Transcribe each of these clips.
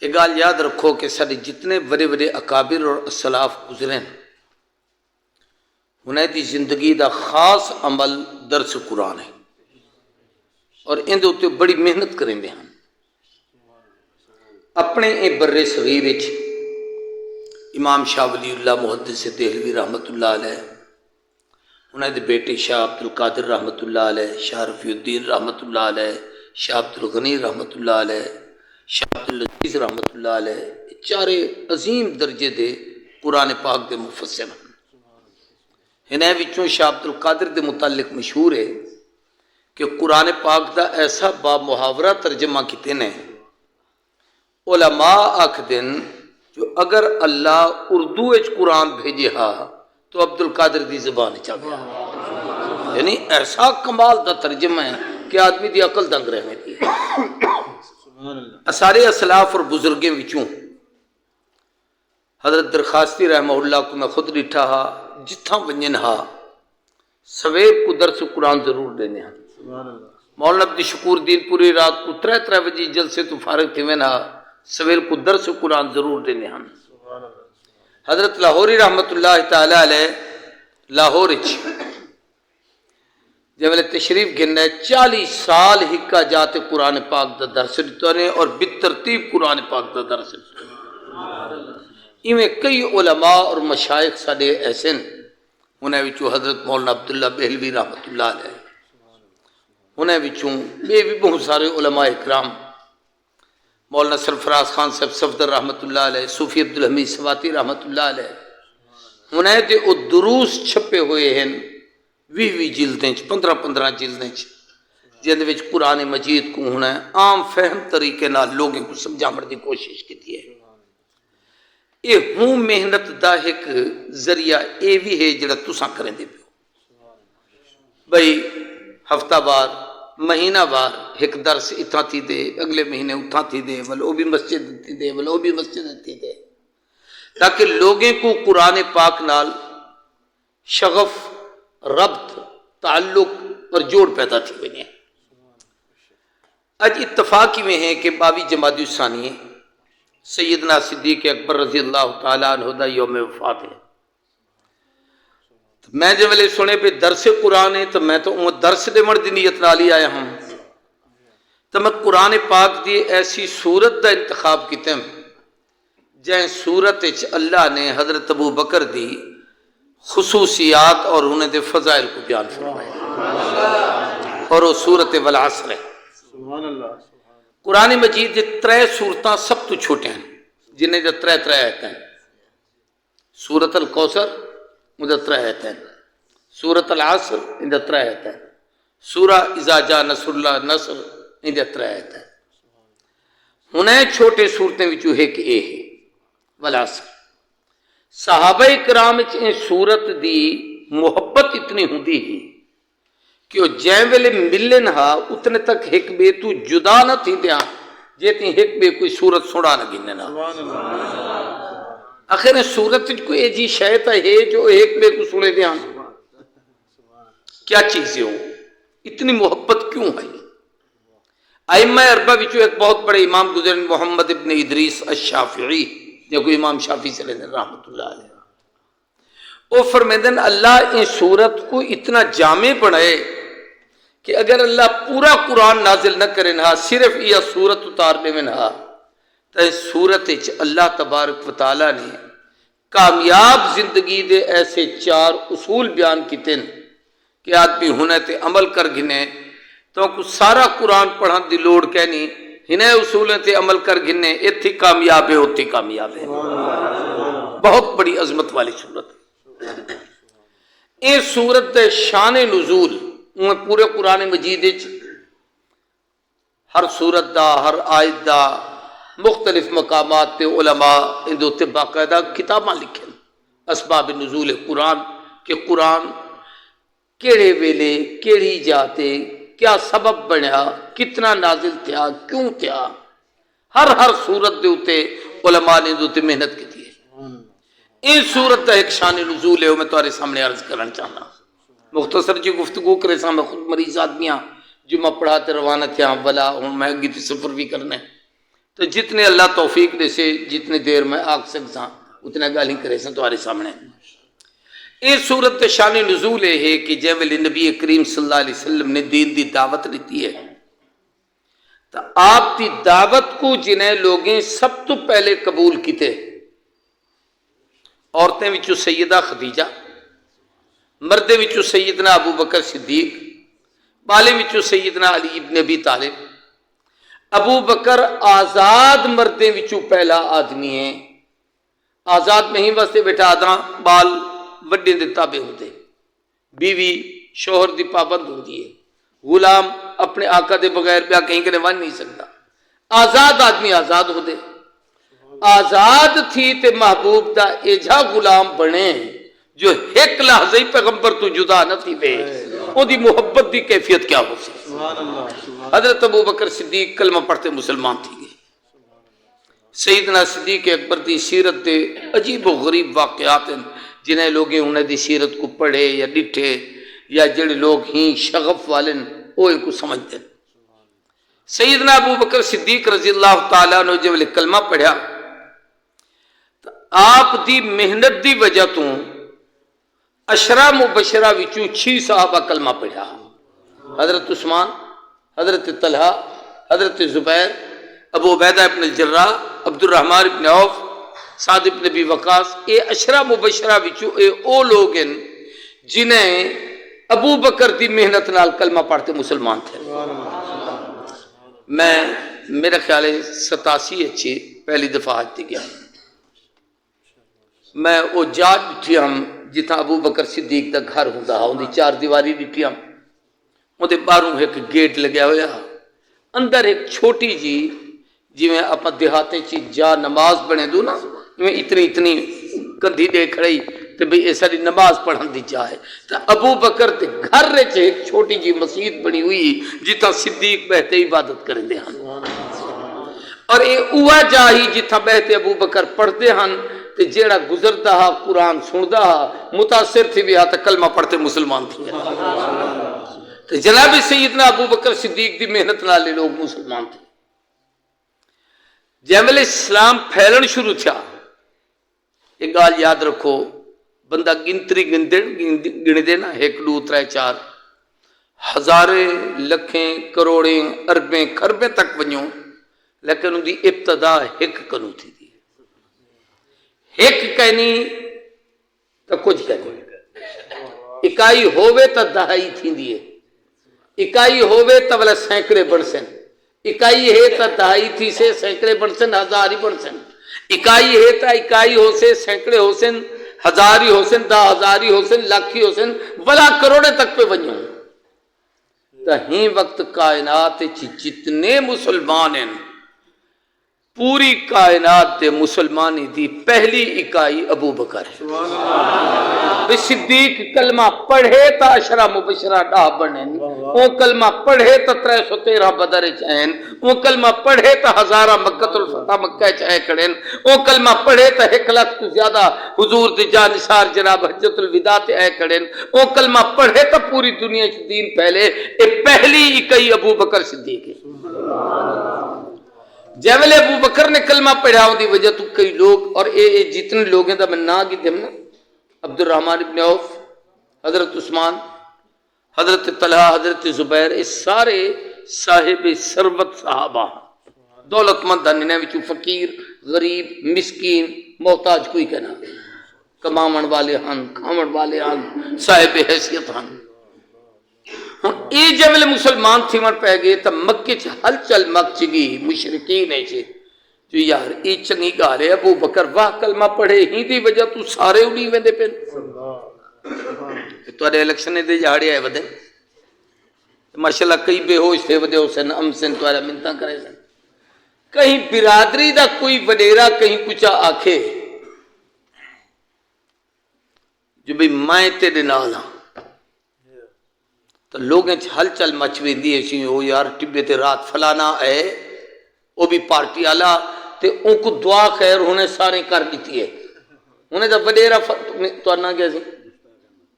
یہ گال یاد رکھو کہ سارے جتنے بڑے بڑے اکابر اور اسلاف گزرے ہیں انہیں دی زندگی دا خاص عمل درس قرآن ہے اور ان دے اوتے بڑی محنت کریں دے ہیں اپنے اے بر صغیر وچ امام شاہ ولی اللہ محدث دہلوی رحمت اللہ علیہ انہیں دے بیٹے شاہ عبد القادر رحمت اللہ علیہ شاہ رفیع الدین رحمت اللہ علیہ شاہ عبد الغنی رحمت اللہ علیہ شاہ عبد العزیز رحمت اللہ علیہ چارے عظیم درجے دے قرآن پاک دے مفسر ہیں انہیں وچوں شاہ عبد القادر دے متعلق مشہور ہے کہ قرآن پاک دا ایسا با محاورہ ترجمہ کیتے نے علماء آکھ دن جو اگر اللہ اردو اچ قرآن بھیجے ہا تو عبد القادر دی زبان چاہ گیا یعنی ایسا کمال دا ترجمہ ہے کہ آدمی دی عقل دنگ رہنے دی سارے اسلاف اور بزرگیں وچوں حضرت درخواستی رحمہ اللہ کو میں خود ڈٹھا ہا جتھاں ونجن ہا سویب کو درس قرآن ضرور دینے ہاں مولانا عبد شکور دین پوری رات کو 3 بجے جلسے تو فارغ تھے میں نا سویل کو درس قرآن ضرور دینے ہاں حضرت لاہوری رحمت اللہ تعالی علیہ لاہور جب تشریف گھننا ہے 40 سال ہکا جاتے قرآن پاک دا درس دیتا نے اور بالترتیب قرآن پاک دا درس دیتا میں کئی علماء اور مشائخ ساڑے ایسے انہیں وچوں حضرت مولانا عبداللہ بہلوی رحمت اللہ علیہ انہیں وچوں بھی بہت سارے علماء اکرام مولانا سرفراز خان صاحب صفدر رحمت اللہ علیہ صوفی عبدالحمید سواتی رحمت اللہ علیہ انہیں تے او دروس چھپے ہوئے ہیں 20 جلدیں 15 جلدیں جن وچ قرآن مجید کو انہیں عام فہم طریقے نہ لوگوں کو سمجھامر دی کوشش کی ہے یہ ہوں محنت دا ایک ذریعہ اے بھی ہے جڑا تساں کریں دے پیو بھئی ہفتہ بار مہینہ بار ایک درس اتنا تھی دے اگلے مہینے اتنا تھی دے ولو بھی مسجد تھی دے ولو بھی مسجد تھی دے تاکہ لوگوں کو قرآن پاک نال شغف ربط تعلق اور جوڑ پیدا تھی بنے اج اتفاقی میں ہے کہ 22 جمادی الثانی ہے سیدنا صدیق اکبر رضی اللہ تعالیٰ عنہ دا یوم وفات ہے میں جب ویلے سنے پہ درس قرآن ہے تو میں تو درس دے مرد نیت نالی آیا ہوں تو میں قرآن پاک دی ایسی صورت دا انتخاب کیتے ہیں جائیں صورت اللہ نے حضرت ابو بکر دی خصوصیات اور انہیں دے فضائل کو بیان فرمائے اور وہ صورت والعصر ہے قرآن مجید دے 3 صورتاں سب تو چھوٹے ہیں جنہیں دے 3 آیتیں ہیں سورۃ الکوثر مدہ 3 آیتیں ہیں سورۃ العصر اندہ 3 آیتیں ہیں سورہ اذا جاء نصر اللہ نصر اندہ 3 آیتیں ہیں انہیں چھوٹے صورتیں وچوں ہے کہ اے ہے والعصر صحابہ کرام ان صورت دی محبت اتنی ہوندی ہی کہ وہ جائیں ویلے ملن ہا اتنے تک ایک بے تو جدا نہ تھی دیا جیتی ایک بے کوئی صورت سڑا نہ گننے نہ آخر صورت کوئی ایجی شایطہ ہے جو ایک بے کو سنے دیا کیا چیزیں ہو اتنی محبت کیوں ہے ائمہ اربعہ وچوں ایک بہت بڑے امام گزرے محمد ابن ادریس الشافعی جو کوئی امام شافعی سے لینے رحمت اللہ علیہ وہ فرمیدن اللہ ان صورت کو اتنا جامع بنائے کہ اگر اللہ پورا قرآن نازل نہ کرے نہ صرف یہ صورت اتارنے میں نہ تو اس صورت اللہ تبارک و تعالیٰ نے کامیاب زندگی دے ایسے 4 اصول بیان کیتے ہیں کہ آدمی ہونے تے عمل کر گھنے تو کو سارا قرآن پڑھن دی لوڑ کہنی ہنے اصولیں تے عمل کر گھنے اتھی کامیاب ہے اتھی کامیاب ہے بہت بڑی عظمت والی صورت یہ صورت دے شان نزول پورے قرآن مجید ہر صورت دا ہر آیت دا مختلف مقامات تے علماء ان دے باقاعدہ کتاباں لکھیں اسباب نزول قرآن کہ قرآن کیڑے ویلے کیڑی جاتے کیا سبب بنیا کتنا نازل تھیا کیوں تھیا ہر صورت دے اتے علماء نے دے محنت کی تھی اس صورت دا ایک شان نزول ہے وہ میں تمہارے سامنے عرض کرنا چاہنا مختصر جی گفتگو کرے سا میں خود مریض آدمیاں جمعہ پڑھاتے روانہ تھے ولا ہوں میں گی تھی سفر بھی کرنے تو جتنے اللہ توفیق دے سے جتنے دیر میں آگ سکتا اتنا گالی کرے سن تمہارے سامنے. یہ صورت شان نزول ہے کہ جے ویلے نبی کریم صلی اللہ علیہ وسلم نے دین دی دعوت دیتی ہے تو آپ دی دعوت کو جنہیں لوگیں سب تو پہلے قبول کیتے عورتیں وچوں سیدہ خدیجہ، مردیں وچوں سیدنا ابو بکر صدیق، بالے وچوں سیدنا علی ابن ابی طالب. ابو بکر آزاد مردیں وچوں پہلا آدمی ہے. آزاد نہیں واسطے بیٹھا آدھا بال وڈے دے تابع ہوتے، بیوی شوہر دی پابند ہوتی ہے، غلام اپنے آقا دے بغیر پیا کہیں کہ ون نہیں سکتا. آزاد آدمی آزاد ہو دے. آزاد تھی تے محبوب دا ایجا غلام بنے جو ایک لحظہ ہی پیغمبر تو جدا نہ تھی بے او دی محبت دی کیفیت کیا ہو سکتی. حضرت ابو بکر صدیق کلمہ پڑھتے مسلمان تھی گئے. سیدنا صدیق اکبر دی سیرت دے عجیب و غریب واقعات ہیں جنہیں لوگیں انہیں دی سیرت کو پڑھے یا ڈٹھے یا جڑے لوگ ہی شغف والن وہ ان کو سمجھتے ہیں. سیدنا ابو بکر صدیق رضی اللہ تعالیٰ نے جب کلمہ پڑھا تو آپ دی محنت دی وجہ تو عشرہ مبشرہ وچوں 6 صحابہ کلمہ پڑھا. حضرت عثمان، حضرت طلحہ، حضرت زبیر، ابو عبیدہ ابن الجراح، عبد الرحمن ابن عوف، سعد ابن ابی وقاص. یہ عشرہ مبشرہ وچوں او لوگ ہیں جنہیں ابو بکر دی محنت نال کلمہ پڑھتے مسلمان تھے. میں میرا خیال ہے 87 اچھی پہلی دفعہ حج تے گیا. میں وہ جا ڈٹھی ہم جتنا ابو بکر صدیق دا گھر ہوندا ان دی 4 دیواری ڈٹھی ہم. اندے باہروں ایک گیٹ لگیا ہویا، اندر ایک چھوٹی جی جی میں اپنا دیہاتے چی جا نماز بنے دوں نا میں اتنی کندھی دے کھڑی تو بھئی ایسا دی نماز پڑھن دی چاہے. تو ابو بکر تے گھر رچ ایک چھوٹی جی مسجد بنی ہوئی جتا صدیق بہتے عبادت کریں دے ہن، اور اے اوہ جاہی جتا بہتے ابو بکر پڑھتے ہن تے جیڑا گزرتا ہا قرآن سندا ہا متاثر تھی بھی آتا کلمہ پڑھتے مسلمان تھی. تو جناب سیدنا ابو بکر صدیق دی محنت نالے لوگ مسلمان تھے. جیمل اسلام پھیلن شروع تھا. ایک گال یاد رکھو، بندہ گنتری گن دینا 1 2 3 4 ہزاریں لکھیں کروڑیں اربیں خربیں تک ونجوں لیکن ان دی ابتدا ایک کنو تھی دی. ایک کہنی تو کچھ کہنی، اکائی ہووے تا دہائی تھی دیئے، اکائی ہووے تا والا سینکڑے بڑھ سن، اکائی ہے تا دہائی تھی سے سینکڑے بڑھ سن ہزاری بڑھ سن، اکائی ہے تا اکائی ہو سے سینکڑے ہو سن ہزاری ہو سن 10,000 ہو سن لاکھی ہو سن ولا کروڑے تک پہ ونجوں. تا ہی وقت کائنات چی جتنے مسلمان ہیں پوری کائنات دے مسلمانی دی پہلی اکائی ابو بکر ہے. صدیق کلمہ پڑھے تا عشرہ مبشرہ ڈاہ بنیں، وہ کلمہ پڑھے تا 313 بدر چاہیں، وہ کلمہ پڑھے تا 1000 مکہ الفتح مکہ چاہے کھڑیں، وہ کلمہ پڑھے تا 1 لاکھ تو زیادہ حضور دی جانثار جناب حجت الوداع تے آئے کھڑیں، وہ کلمہ پڑھے تا پوری دنیا کی دین پہلے. یہ پہلی اکائی ابو بکر صدیق ہے. جیول ابو بکر نے کلمہ پڑھا دی وجہ تو کئی لوگ اور اے جتنے لوگ ہیں دا میں نا کی دم نا عبد الرحمن ابن عوف، حضرت عثمان، حضرت طلحہ، حضرت زبیر، اس سارے صاحب ثروت صحابہ دولت مند ہیں وچوں فقیر غریب مسکین محتاج کوئی کہنا کماون والے ہن کھاون والے ہن صاحب حیثیت ہن. اے جبل مسلمان تھی من پہ گئے تا مکہ چھ حل چل مک چگی مشرکین ہے چھے جو یار ای چنگی گالے ابو بکر واہ کلمہ پڑھے ہی دی وجہ تو سارے انہی ویندے پین تو اڑے الیکشن دے جاڑے آئے ودے ماشاءاللہ کئی بے ہوش تھے ودے حسین امسن تو اڑا منتاں کرے سن. کہیں برادری دا کوئی وڈیرا کہیں کچھ آکھے جو بھی میں تیرے نال ہاں تو لوگیں ہل چل مچویں دیئے سی ہو یار ٹبے تے رات فلانا ہے وہ بھی پارٹی آلا تے ان کو دعا خیر ہونے سارے کر دیتی ہے. انہیں جب وڈیرا تو آنا گیا سی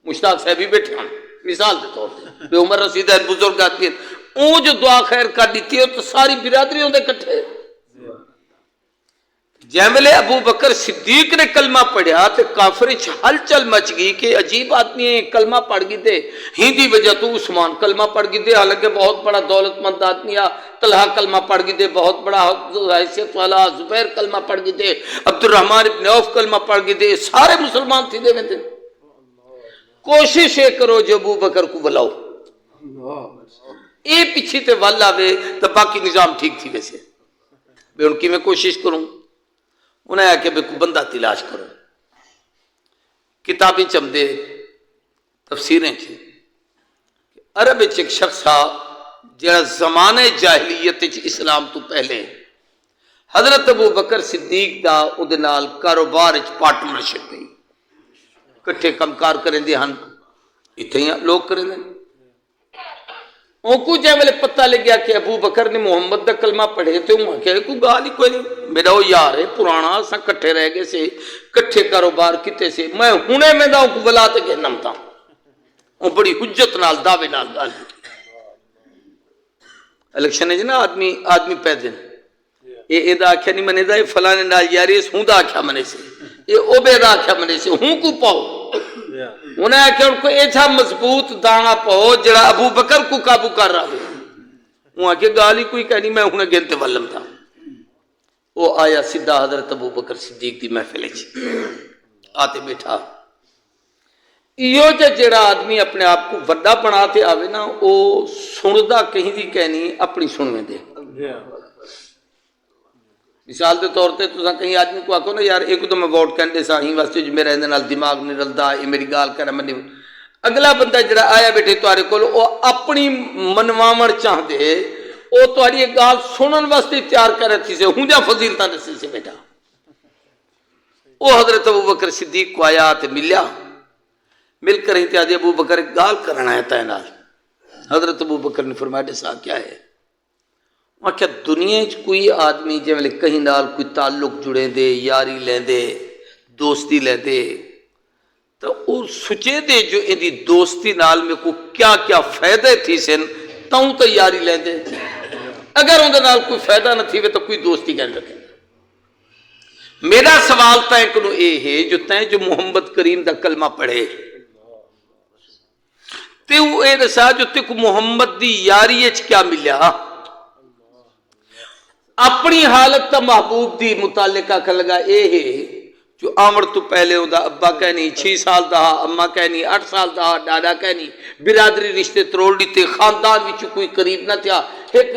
مشتاق صاحب بھی بیٹھے ہیں مثال دے طور پہ بے عمر رسید ہے بزرگ آتی ہے اون جو دعا خیر کر دیتی ہے تو ساری برادری ہوندے کٹھے جیملے ابو بکر صدیق نے کلمہ پڑھیا تو کافر ہلچل مچ گئی کہ عجیب آدمی ہے، کلمہ پڑھ گئی دے ہندی وجہ تو عثمان کلمہ پڑھ گئی دے، حالانکہ بہت بڑا دولت مند آدمی، طلحہ کلمہ پڑھ گئی دے بہت بڑا حیثیت والا، زبیر کلمہ پڑھ گئی دے، عبد الرحمن ابن عوف کلمہ پڑھ گئی دے، سارے مسلمان تھی دے میں دے۔ کوشش یہ کرو جو ابو بکر کو بلاؤ، یہ پیچھے تے ول آوے تو باقی نظام ٹھیک تھی ویسے میں ان کی میں کوشش کروں۔ انہیں آیا کہ بندہ تلاش کرو، کتابیں چمدے تفسیریں چ عرب ایک شخص آ جڑا زمانے جاہلیت اسلام تو پہلے حضرت ابو بکر صدیق دا اودے نال کاروبار پارٹنرشپ گئی، کٹھے کم کار کریں دے ہن، اتنے ہی لوگ کریں دے۔ ان کو جے ویلے پتہ لگ گیا کہ ابو بکر نے محمد دا کلمہ پڑھے تو وہ کہ کوئی گال ہی کوئی نہیں، میرا وہ یار ہے پرانا، اساں کٹھے رہ گئے سے، کٹھے کاروبار کیتے سے، میں ہنے میں دا کو بلا تے گھنم تا، وہ بڑی حجت نال دعوے نال گال الیکشن ہے نا آدمی پیدے یہ دا آکھیا نہیں منے دا، یہ فلانے نال یاری ہوں دا آکھیا منے سے، یہ او بے دا آکھیا منے سے، ہوں کو پاؤ۔ انہیں آکھیا ان کو ایچھا مضبوط دانا پاؤ جڑا ابو بکر کو قابو کر رہا ہے۔ وہ آکھیا گالی کوئی کہنی میں ہوں گنتے والم تھا۔ وہ آیا سیدھا حضرت ابو بکر صدیق دی محفل آتے بیٹھا۔ یہ جڑا آدمی اپنے آپ کو وڈا بناتے آوے نا، وہ سندا کہیں دی کہنی اپنی سنویں دے۔ مثال دے طور تے تو کہیں آدمی کو آکھو نا یار ایک تو میں ووٹ کہنے سا ہی واسطے جو میرے اندر نال دماغ نہیں رلدا، یہ میری گال کرا منی، اگلا بندہ جڑا آیا بیٹھے تارے کول وہ اپنی منواون چاہ دے، وہ تاری ایک گال سنن واسطے تیار کر رہی سے ہوں جا فضیلتاں دسی سے بیٹھا۔ وہ حضرت ابو بکر صدیق کو آیا تے ملیا، مل کر ہی تے آدھے ابو بکر ایک گال کرنا ہے تائے نال۔ حضرت ابو بکر نے فرمایا ڈسا کیا ہے؟ وہاں کیا دنیا کوئی آدمی جے ویلے کہیں نال کوئی تعلق جڑے دے، یاری لیں دے، دوستی لیں دے، تو وہ سچے دے جو ایدی دوستی نال میں کو کیا کیا فائدہ تھی سن تاؤں تو یاری لیں دے، اگر اندر نال کوئی فائدہ نہ تھی تو کوئی دوستی کہنے رکھیں۔ میرا سوال تائیں کنو اے ہے جو تائیں جو محمد کریم دا کلمہ پڑھے تے وہ اے رسا جو تے کو محمد دی یاری اچ کیا ملیا، اپنی حالت تا محبوب دی متعلقہ کر لگا اے ہے جو آمر تو پہلے ہوں دا ابا کہنی 6 سال دا، اممہ کہنی 8 سال دا، ڈاڈا کہنی، برادری رشتے تروڑ دیتے، خاندان وچ کوئی قریب نہ تھیا، ایک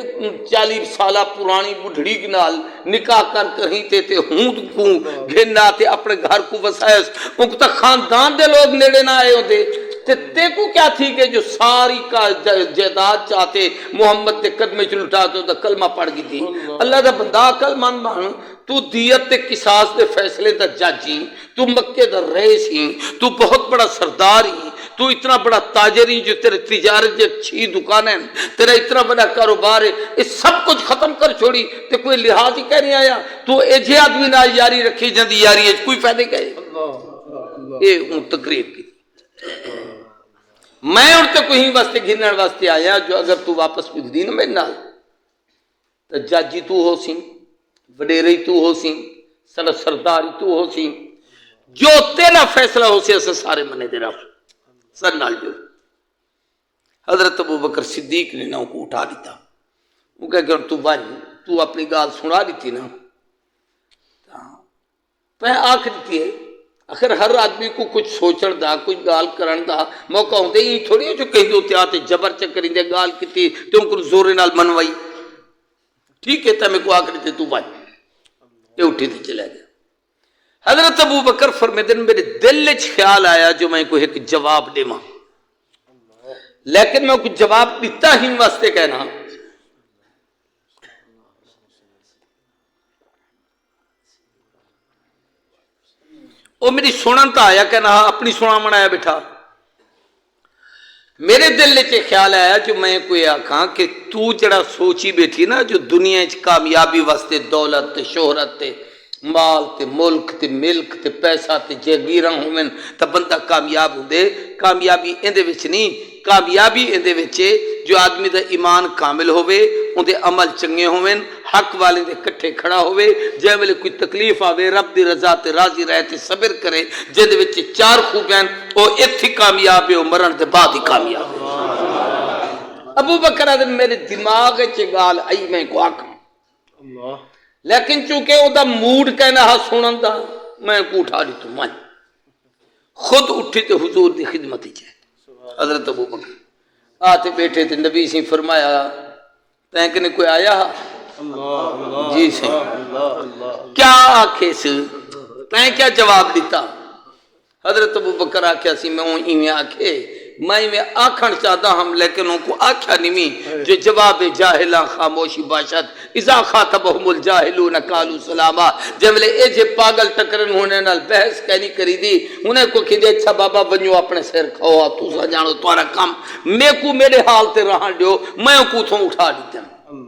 40 سالہ پرانی بڑھڑی نال نکاح کر کہیں تے ہوں کو گھننا تے اپنے گھر کو وسائس، ان کو تا خاندان دے لوگ نیڑے نہ آئے ہوتے، تے کو کیا تھی کہ جو ساری کا جائیداد چاہتے محمد تے قدمے چ لٹاتے تو کلمہ پڑھ گئی تھی۔ اللہ دا بندہ عقل مند بن، تو دیت تے قصاص دے فیصلے دا جج ہی، تو مکے دا رئیس ہی، تو بہت بڑا سردار ہی، تو اتنا بڑا تاجر ہی جو تیرے تجارت جے 6 دکانیں، تیرا اتنا بڑا کاروبار ہے، اس سب کچھ ختم کر چھوڑی تے کوئی لحاظ ہی کہہ نہیں آیا، تو ایجے آدمی نہ یاری رکھی جاندی یاری ہے کوئی فائدے کہے۔ یہ ان تقریر کی میں اور تے کوئی واسطے گھنن واسطے آیا جو اگر تو واپس پھر نا میرے نال تو جاجی تو ہو سی، وڈیرے تو ہو سی، سرداری تو ہو سی، جو تیرا فیصلہ ہو سی اسے سارے منے دے رہا سر نال جو۔ حضرت ابو بکر صدیق نے نا کو اٹھا دیتا، وہ کہہ کہ تو بھائی تو اپنی گال سنا دیتی نا، میں آنکھ دیتی ہے آخر ہر آدمی کو کچھ سوچن دا، کچھ گال کرن دا موقع ہوندے ہی تھوڑی ہے جو کہیں دو تیاتے جبر چکریں دے گال کیتی تو ان کو زورے نال منوائی، ٹھیک ہے تا میں کو آخر دیتے تو بھائی یہ اٹھی تھی چلے گیا۔ حضرت ابو بکر فرمیدن میرے دل اچ خیال آیا جو میں کو ایک جواب دے ماں، لیکن میں کو جواب دیتا ہی واسطے کہنا وہ میری سنن تا آیا کہنا اپنی سنا منایا بیٹھا، میرے دل لے خیال آیا جو میں کوئی آکھاں کہ تو جڑا سوچی بیٹھی نا جو دنیا اچ کامیابی واسطے دولت تے شہرت تے مال تے ملک تے ملک تے پیسہ تے جاگیراں ہوون تے بندہ کامیاب ہوندے کامیابی ایندے وچ نہیں کامیابی ایندے وچ جو آدمی دا ایمان کامل ہوئے اندے عمل چنگے ہوئن حق والے دے کٹھے کھڑا ہوئے جے ویلے کوئی تکلیف آوے رب دی رضا تے راضی رہے تے صبر کرے جے وچ چار خوبیاں او ایتھی کامیاب ہے او مرن دے بعد ہی کامیاب ہے ابو بکر اعظم میرے دماغ وچ گال آئی میں کو آکھاں اللہ لیکن چونکہ او دا موڈ کہنا ہا سنن دا میں کو اٹھا دی تو میں خود اٹھی تے حضور دی خدمت وچ حضرت ابو بکر آتے بیٹھے تھے نبی سے فرمایا تین کنے کوئی آیا جی سے کیا آکھے سے تین کیا جواب دیتا حضرت ابو بکر آکھیا سی میں ہوں ایویں آکھے میں آکھن چاہتا ہم لیکن ان کو آکھیا نہیں جو جواب جاہلاں خاموشی باشد اذا خاطبہم الجاہلون قالوا سلاما جب لے اے جے پاگل ٹکرن ہونے نال بحث کہنی کری دی انہیں کو کہ دے اچھا بابا بنیو اپنے سر کھاؤ تو سا جانو توارا کام میں کو میرے حال تے رہاں دیو میں کو تھوں اٹھا دیتا ہوں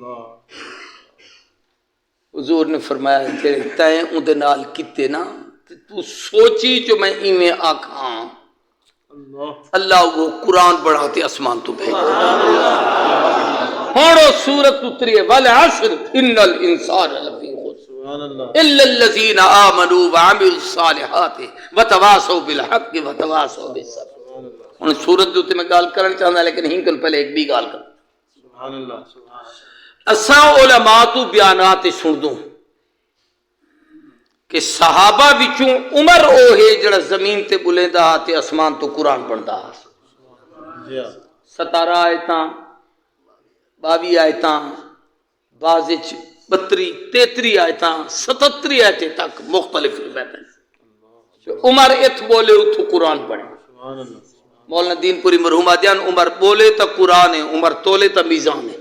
حضور نے فرمایا کہ تائیں اندے نال کتے نا تو سوچی جو میں ایویں آکھاں اللہ وہ قرآن بڑھاتے اسمان تو بھیج ہونو سورت اتری ہے والعصر ان الانسان لفی خسر الا الذین آمنوا وعملوا الصالحات وتواصوا بالحق وتواصوا بالصبر ہن سورت دوتے میں گال کرنا چاہتا لیکن ہی کل پہلے ایک بھی گال کر سبحان اللہ اساں علماء تو بیانات سن دوں کہ صحابہ وچوں عمر او ہے جڑا زمین تے بلیندا تے اسمان تو قرآن پڑھدا 17 آیتاں 22 آیتاں بعض وچ 32 33 آیتاں 77 آیتیں تک مختلف روایتیں جو عمر ات بولے اتھو قرآن پڑھے مولانا دین پوری مرحوم آدیان عمر بولے تا قرآن ہے عمر تولے تا میزان ہے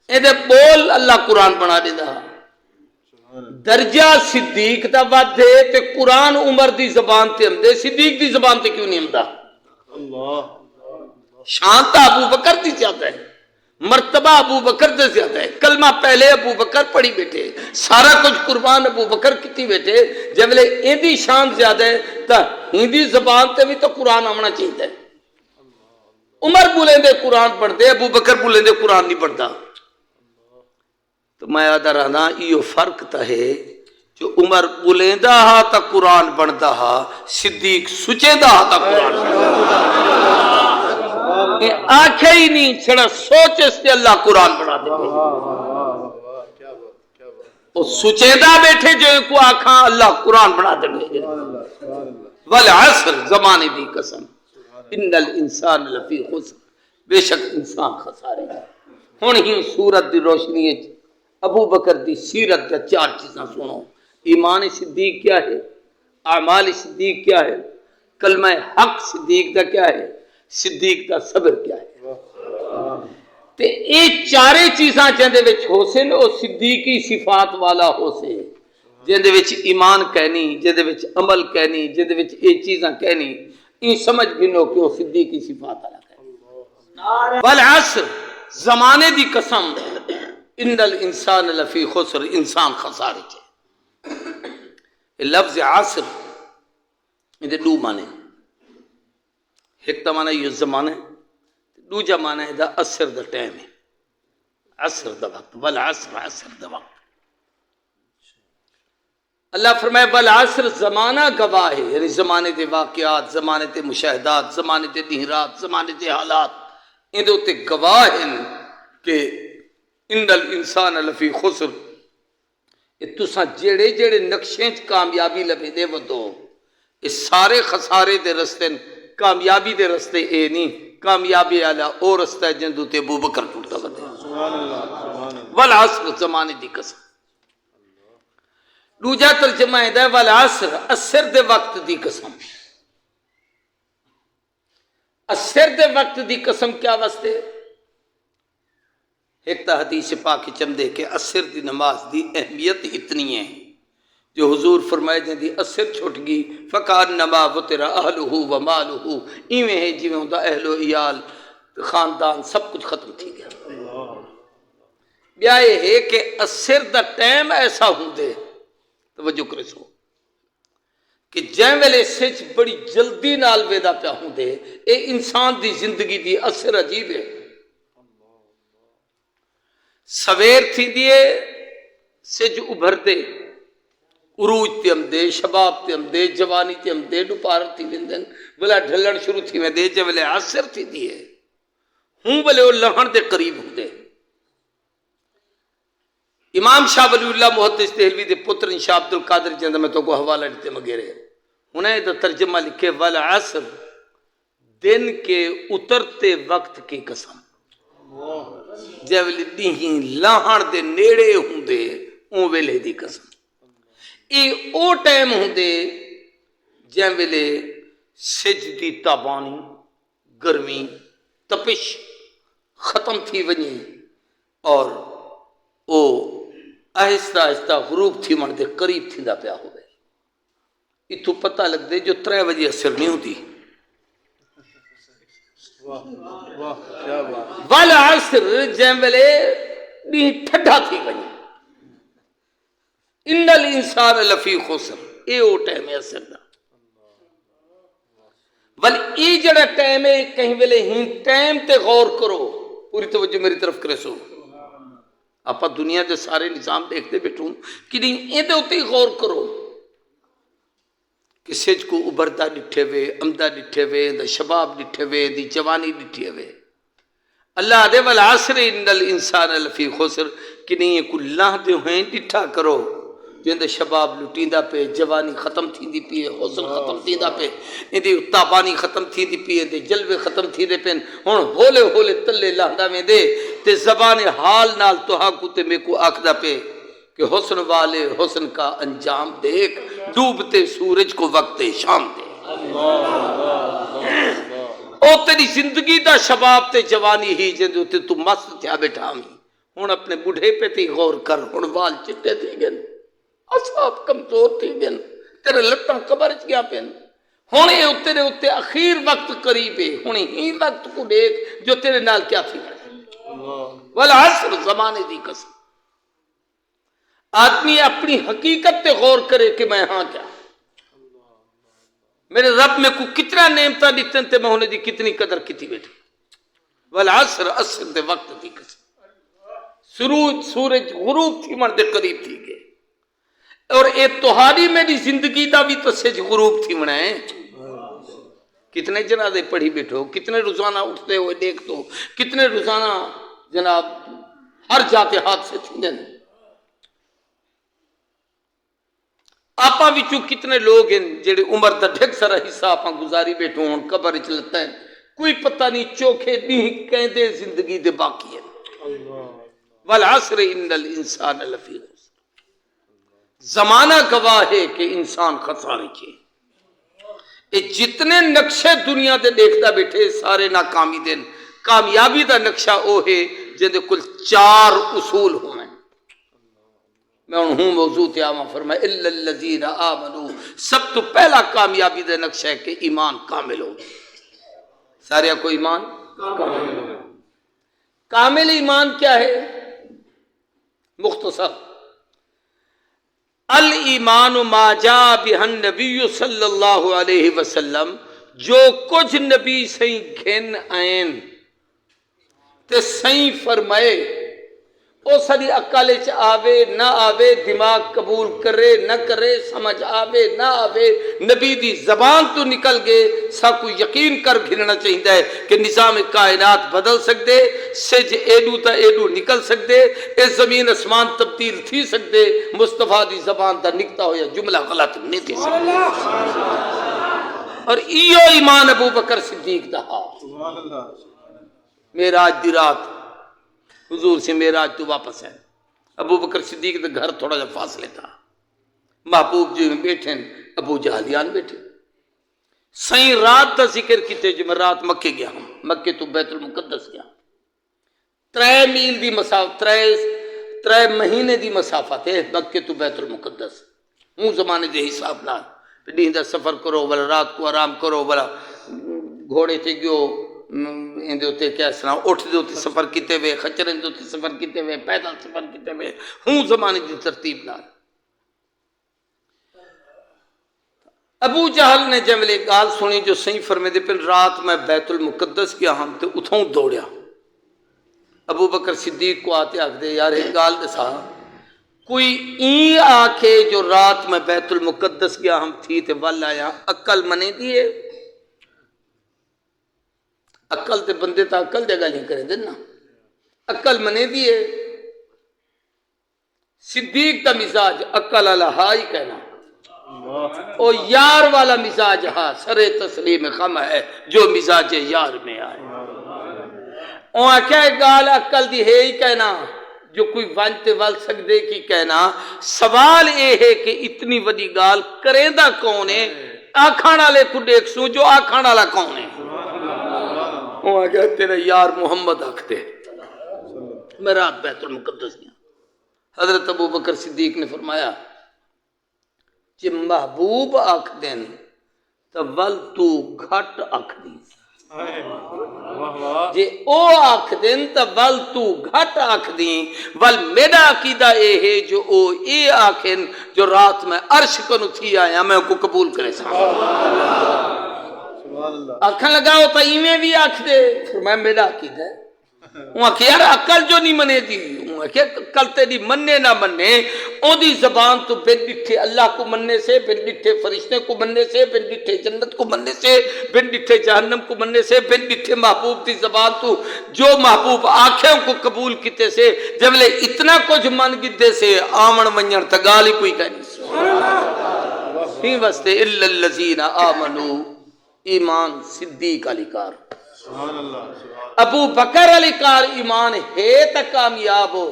اے بول اللہ قرآن بنا دیتا درجہ صدیق دا ود ہے تے قرآن عمر دی زبان تے ہمدے صدیق دی زبان تے کیوں نہیں ہمدا شان تا ابو بکر دی زیادہ ہے مرتبہ ابو بکر دے زیادہ ہے کلمہ پہلے ابو بکر پڑھی بیٹھے سارا کچھ قربان ابو بکر کیتی بیٹھے جب لے ایندی شان زیادہ ہے تا ہندی زبان تے بھی تو قرآن آمنا چاہیے عمر بولیں دے قرآن پڑھ دے ابو بکر بولیں دے قرآن نہیں پڑھتا تو میں آدھا رہنا یہ فرق تا ہے جو عمر بولیندا ہا تا قرآن بندا ہا صدیق سچیندا ہا تا قرآن آنکھیں ہی نہیں چھڑا سوچ اس سے اللہ قرآن بنا دے وہ سچیندا بیٹھے جو کو آنکھاں اللہ قرآن بنا دے والعصر زمانے دی قسم ان الانسان لفی خسر بے شک انسان خسارے ہن ہی سورت دی روشنی ابو بکر دی سیرت کا 4 چیزاں سنو ایمان صدیق کیا ہے اعمال صدیق کیا ہے کلمہ حق صدیق دا کیا ہے صدیق دا صبر کیا ہے تے اے چارے چیزاں جندے وچ ہو سن او صدیقی صفات والا ہو سے جندے وچ ایمان کہنی جندے وچ عمل کہنی جندے وچ اے چیزاں کہنی این سمجھ گنو کہ او صدیقی صفات والا ہے والعصر زمانے دی قسم ان الانسان لفی خسر انسان خسارے چھے لفظ عصر اندے دو معنی ایک تا معنی یہ زمانہ دو جا معنی ہے دا عصر دا ٹائم ہے عصر دا وقت والعصر عصر دا وقت اللہ فرمائے بالعصر زمانہ گواہ ہے یعنی زمانے دے واقعات زمانے دے مشاہدات زمانے دے دہرات زمانے دے حالات ان دے تے گواہ ہیں کہ ان الانسان لفی خسر تساں جیڑے جیڑے نقشیں کامیابی لبے دے ودو اس سارے خسارے دے رستے کامیابی دے رستے اے نہیں کامیابی والا او رستہ ہے جندو تے ابو بکر ٹوٹتا ودے والعصر زمانے دی قسم دوجا ترجمہ ہے والعصر عصر دے وقت دی قسم عصر دے وقت دی قسم کیا واسطے ایک تا حدیث پاک چم دے کہ عصر دی نماز دی اہمیت اتنی ہے جو حضور فرمائے جن دی عصر چھوٹ گئی فکان نما وطر اہلہ و مالہ ایویں ہے جی میں ہوں دا اہل و عیال خاندان سب کچھ ختم تھی گیا بیا یہ ہے کہ اثر دا ٹائم ایسا ہوں دے توجہ کرے سو کہ جائیں ویلے سچ بڑی جلدی نال ویدا پیا ہوں دے اے انسان دی زندگی دی اثر عجیب ہے سویر تھی دیے سچ ابھر دے عروج تے ہم دے شباب تے ہم دے جوانی تے ہم دے دوپہر تھی وندن بلا ڈھلن شروع تھی میں دے جے ویلے عصر تھی دیے ہوں بلے وہ لہن دے قریب ہوں دے امام شاہ ولی اللہ محدث دہلوی دے پتر شاہ عبد القادر جندہ میں تو کو حوالہ دیتے مگیرے انہیں تو ترجمہ لکھے والعصر دن کے اترتے وقت کی قسم جے ویلے دیہی لہن دے نیڑے ہوں دے اون ویلے دی قسم اے او ٹائم ہوں دے جے ویلے سج دی تابانی گرمی تپش ختم تھی ونی اور او آہستہ آہستہ غروب تھی من دے قریب تھی دا پیا ہوئے اتو پتہ لگ دے جو 3 بجے اثر نہیں ہوتی والعصر جیم ویلے نہیں ٹھڈا تھی ونی ان الانسان لفی خسر اے او ٹائم ہے اثر دا ول ای جڑا ٹائم ہے کہیں ویلے ہی ٹائم تے غور کرو پوری توجہ میری طرف کرے سو آپ دنیا کے سارے نظام دیکھتے بیٹھوں کہ نہیں یہ تو ہوتے ہی غور کرو کہ سج کو ابھرتا ڈٹھے ہوئے امدہ ڈٹھے ہوئے دا شباب ڈٹھے ہوئے دی جوانی ڈٹھے ہوئے اللہ دے والعصر ان الانسان لفی خسر کہ نہیں یہ کل لاہ دے ہوئے ڈٹھا کرو جن شباب لٹیندہ پہ جوانی ختم تھی پیے حسن ختم تھیندہ پہ ان دی تابانی ختم تھی پیے دے جلوے ختم تھی دے پین ہون ہولے ہولے تلے لاندہ میں دے تے زبان حال نال تو ہاکو تے میں کو آکھدہ پہ کہ حسن والے حسن کا انجام دیکھ ڈوبتے سورج کو وقت شام دے او تیری زندگی دا شباب تے جوانی ہی جن تے تو مست تھیا بیٹھا ہمیں ہون اپنے بڑھے پہ تے غور کر ہون وال چٹے تھی گن اصحاب کمزور تھی گن تیرے لٹاں قبرچ گیا پین ہونے تیرے اتے اخیر وقت قریب ہے ہونے ہی وقت کو دیکھ جو تیرے نال کیا تھی والعصر زمانے دی قسم آدمی اپنی حقیقت تے غور کرے کہ میں ہاں کیا میرے رب میں کو کتنا نعمتہ دیتن تے میں ہونے دی کتنی قدر کتی بیٹھے والعصر عصر دے وقت دی قسم سورج غروب تھی من دے قریب تھی گئے اور اے توہاری میری زندگی دا بھی تو سج غروب تھی منائے کتنے جنازے پڑھی بیٹھو کتنے روزانہ اٹھتے ہوئے دیکھ تو کتنے روزانہ جناب ہر جاتے ہاتھ سے تھی جن آپا وچوں کتنے لوگ ہیں جڑے عمر دا ڈھک سارا حصہ آپا گزاری بیٹھو ہون قبر چلتا ہے کوئی پتہ نہیں چوکھے نہیں کہیں دے زندگی دے باقی ہے والعصر ان الانسان لفی زمانہ گواہ ہے کہ انسان خسارے کے جتنے نقشے دنیا دے دیکھتا بیٹھے سارے ناکامی دن کامیابی دا نقشہ او ہے جن دے کل 4 اصول ہونے میں انہوں موضوع تیامہ فرمائے اِلَّا الَّذِينَ آمَنُوا سب تو پہلا کامیابی دے نقشہ ہے کہ ایمان کامل ہو سارے کو ایمان کامل ہو کامل ایمان کیا ہے مختصر الایمان ما جاء بہ النبی صلی اللہ علیہ وسلم جو کچھ نبی سہیں گھن آئین تے سہیں فرمائے او ساری عقل چ آوے نہ آوے دماغ قبول کرے نہ کرے سمجھ آوے نہ آوے نبی دی زبان تو نکل گئے سا کو یقین کر گھننا چاہیے ہے کہ نظام کائنات بدل سکتے سج ایڈو تا ایڈو نکل سکتے اس زمین اسمان تبدیل تھی سکتے مصطفیٰ دی زبان تا نکتا ہو یا جملہ غلط نہیں تھی سکتے اور ایو ایمان ابو بکر صدیق دہا معراج دی رات حضور سے معراج تو واپس ہے ابو بکر صدیق کے گھر تھوڑا جا فاصلے تھا محبوب جو بیٹھے ابو جہلیان بیٹھے سائیں رات دا ذکر کیتے جو میں رات مکے گیا ہوں مکے تو بیت المقدس گیا 3 میل دی مسافت 3 مہینے دی مسافت ہے مکے تو بیت المقدس ہوں زمانے دے حساب نال دین دا سفر کرو بلا رات کو آرام کرو بلا گھوڑے تے گیو اندے ہوتے کیا سنا اٹھ دے ہوتے سفر کیتے ہوئے خچریں دے ہوتے سفر کیتے ہوئے پیدل سفر کیتے ہوئے ہوں زمانے دی ترتیب نال ابو جہل نے جب ملے گال سنی جو صحیح فرمے دے پھر رات میں بیت المقدس کیا ہم تے اتھوں دوڑیا ابو بکر صدیق کو آتے آکھ دے یار ایک گال دے سا کوئی این آکھے جو رات میں بیت المقدس کیا ہم تھی تے وال آیا عقل منے دیئے عقل تے بندے تا عقل جگہ نہیں کرے دینا عقل منے دیئے صدیق کا مزاج عقل اللہ ہائی کہنا او یار والا مزاج ہاں سر تسلیم خم ہے جو مزاج یار میں آئے اوہ کہے گال عقل دی ہے ہی کہنا جو کوئی وانتے وال سکدے کی کہنا سوال یہ ہے کہ اتنی وڈی گال کریں دا کون ہے آکھانا لے کو دیکھ سو جو آکھانا لا کون ہے اوہ کہے تیرے یار محمد آکھتے میں رات بیت المقدس گیا حضرت ابو بکر صدیق نے فرمایا کہ محبوب آکھ دین تو ول تو گھٹ آکھ دین جے او آکھ دین تو ول تو گھٹ آکھ دین ول میرا عقیدہ اے ہے جو او اے آکھن جو رات میں عرش کنو تھی آیا میں کو قبول کرے سکتا آکھن لگاؤ تو ایمیں بھی آکھ دے فرمایا میرا عقیدہ ہے وہاں کہ یار عقل جو نہیں منے دی وہاں کہ عقل تیری مننے نہ مننے او دی زبان تو بن ڈٹھے اللہ کو مننے سے بن ڈٹھے فرشتے کو مننے سے بن ڈٹھے جنت کو مننے سے بن ڈٹھے جہنم کو مننے سے بن ڈٹھے محبوب دی زبان تو جو محبوب آنکھیں کو قبول کیتے سے جب لے اتنا کچھ من گدے سے آمن منجر تگالی کوئی کہنی ہی وستے اللہ الذین آمنو ایمان صدیق علی کار ابو بکر علی کار ایمان ہے تا کامیاب ہو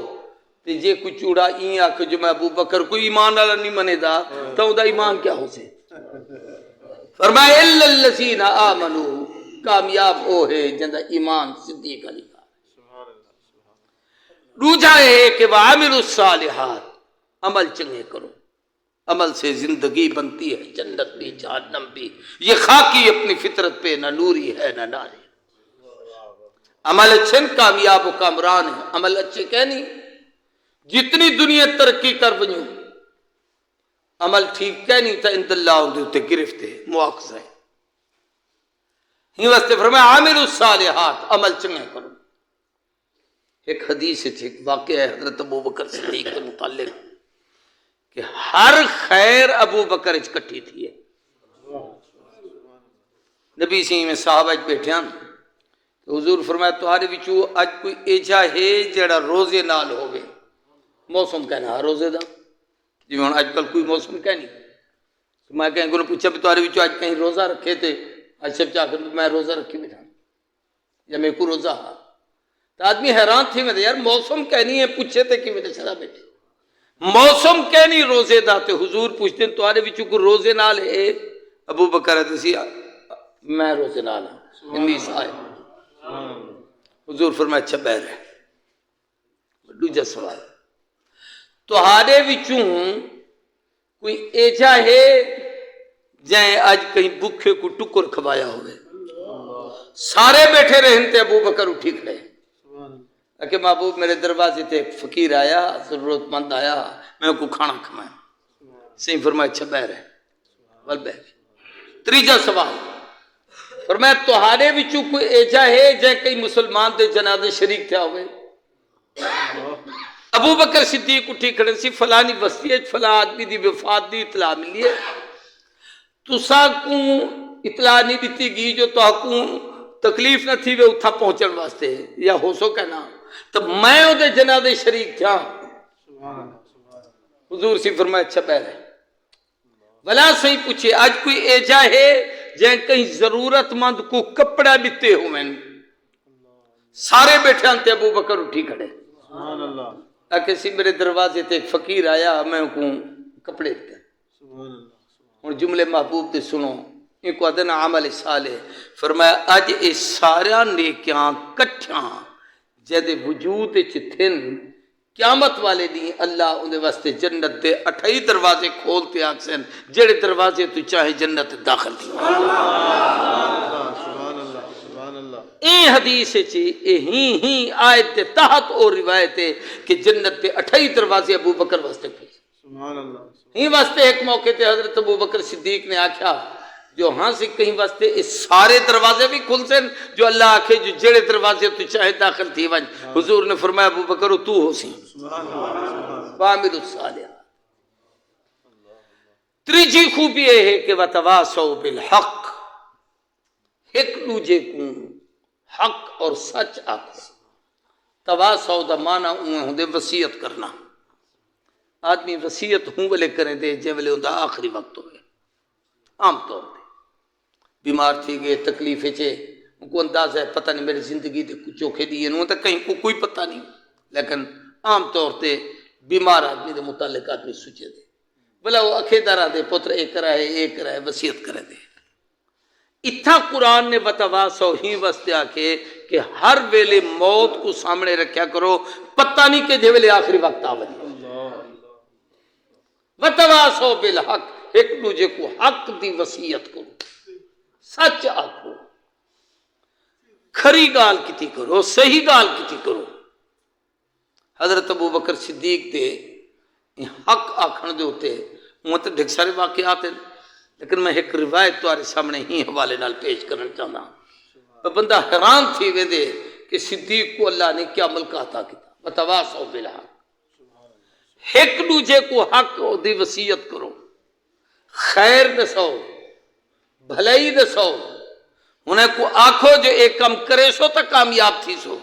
تے جے کوئی چوڑا این آکھ جو میں ابو بکر کوئی ایمان والا نہیں منے دا تو دا ایمان کیا ہو سے فرمایا الا الذین آمنو کامیاب ہو ہے جندہ ایمان صدیق علی کار دوجا ہے کہ وعامل الصالحات عمل چنگے کرو عمل سے زندگی بنتی ہے جنت بھی جہنم بھی یہ خاکی اپنی فطرت پہ نہ نوری ہے نہ ناری عمل اچھے کامیاب و کامران ہے عمل اچھے کہنی جتنی دنیا ترقی کر بنیوں عمل ٹھیک کہنی تا اند اللہ اندے ہوتے گرفتے مواقع ہے ہی واسطے فرمایا عامل الصالحات عمل چنگے کرو ایک حدیث ہے ایک واقعہ ہے حضرت ابو بکر صدیق کے متعلق کہ ہر خیر ابو بکر اچکٹھی تھی ہے نبی سی میں صحابہ بیٹھے ہیں حضور فرمایا تمہارے بچو اج کوئی ایجا ہے جڑا روزے نال ہوگے موسم کہنا روزے دا جی میں اج کل کوئی موسم کہنی میں کہیں گے پوچھا بھی تمہارے بچو اج کہیں روزہ رکھے تھے اج سب چاہ کر میں روزہ رکھی بیٹھا یا میرے کو روزہ ہاں تو آدمی حیران تھی میں یار موسم کہنی ہے پوچھے تھے کہ میرے چلا بیٹھے موسم کہنی روزے دا تے حضور پوچھتے ہیں تمہارے بچو کو روزے نال ہے ابو بکر حدیثی میں روزے نال ہوں انی صاحب حضور فرمایا اچھا بہر ہے دوجا سوال تہاڈے وچوں کوئی ایجا ہے جائیں آج کہیں بکھے کو ٹکر کھوایا ہوئے سارے بیٹھے رہن تے ابو بکر اٹھی کھڑے کہ محبوب میرے دروازے تے ایک فقیر آیا ضرورت مند آیا میں کو کھانا کھمایا صحیح فرمایا اچھا بہر ہے بل بہر تریجا سوال فرمایا تہاڈے وچوں کوئی ایجا ہے جے کئی مسلمان دے جنازے شریک تھیا ہوئے ابو بکر صدیق اٹھی کھڑے سی فلانی بستی فلاں آدمی دی وفات دی اطلاع ملی ہے تساں کو اطلاع نہیں دیتی گئی جو تو کو تکلیف نہ تھی وہ اتھا پہنچن واسطے یا ہو سو کہنا تو میں او دے جنازے شریک تھا حضور سی فرمایا اچھا بہر ہے بلا صحیح پوچھے آج کوئی ایجا ہے جہاں کہیں ضرورت مند کو کپڑا دیتے ہوئے سارے بیٹھے انتے ابو بکر اٹھی کھڑے کسی میرے دروازے تے ایک فقیر آیا میں کو کپڑے دیتے اور جملے محبوب تے سنو ان کو ادنا عمل صالح فرمایا اج اس سارا نیکیاں کٹھیاں جدے وجود چتھن قیامت والے دیں اللہ انہیں واسطے جنت دے 28 دروازے کھولتے آکسن جڑے دروازے تو چاہے جنت داخل تھی سبحان اللہ سبحان اللہ سبحان اللہ اے حدیث چی ہی آیت دے تحت اور روایت ہے کہ جنت دے 28 دروازے ابو بکر واسطے کھل سبحان اللہ ہی واسطے ایک موقع تے حضرت ابو بکر صدیق نے آکھا جو ہاں سے کہیں واسطے اس سارے دروازے بھی کھل سن جو اللہ آکھے جو جڑے دروازے تو چاہے داخل تھی ون حضور نے فرمایا ابو بکر تو ہو سی وعامل الصالحات تریجی خوبی یہ ہے کہ وتواصوا بالحق ایک دوجے کو حق اور سچ آکھو تواصوا دا معنی ہوندے وصیت کرنا آدمی وصیت ہوں والے کریں دے جے والے ہوندا آخری وقت ہوئے عام طور پہ بیمار تھی گئے تکلیفیں چے کو انداز ہے پتہ نہیں میری زندگی دے کچھ چوکھے دیئے نوں تک کہیں کو کوئی پتہ نہیں لیکن عام طور تے بیمار آدمی دے متعلق آدمی سوچے دے بلا وہ اکھے دارا دے پتر ایک رہے وصیت کرے دے اتھا قرآن نے وتواصوا ہی واسطے آکے کہ ہر ویلے موت کو سامنے رکھیا کرو پتہ نہیں کہ جے ویلے آخری وقت آوے وتواصوا بالحق ایک دوجے کو حق دی وصیت کرو سچ آکھو کھری گال کیتی کرو صحیح گال کیتی کرو حضرت ابو بکر صدیق دے حق آکھن دے ہوتے مت ڈھک سارے واقعات ہیں لیکن میں ایک روایت تمہارے سامنے ہی حوالے نال پیش کرنا چاہتا ہوں بندہ حیران تھی ویندے کہ صدیق کو اللہ نے کیا ملک عطا کیتا وتواصوا بالحق ایک دوجے کو حق دی وصیت کرو خیر دسو بھلائی دسو انہیں کو آنکھو جو ایک کم کرے سو تو کامیاب تھی سو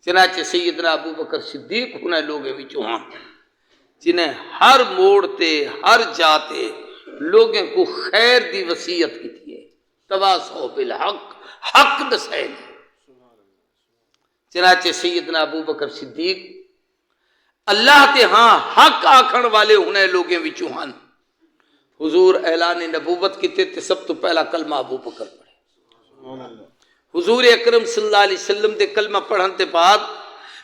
چنانچہ سیدنا ابو بکر صدیق انہیں لوگے بھی چوہاں جنہیں ہر موڑ تے ہر جاتے لوگوں کو خیر دی وصیت کی تھی تواصوا بالحق حق دسائے چنانچہ سیدنا ابو بکر صدیق اللہ تے ہاں حق آکھن والے انہیں لوگیں بھی چوہاں حضور اعلان نبوت کیتے تے سب تو پہلا کلمہ ابو بکر پڑھے حضور اکرم صلی اللہ علیہ وسلم دے کلمہ پڑھن تے بعد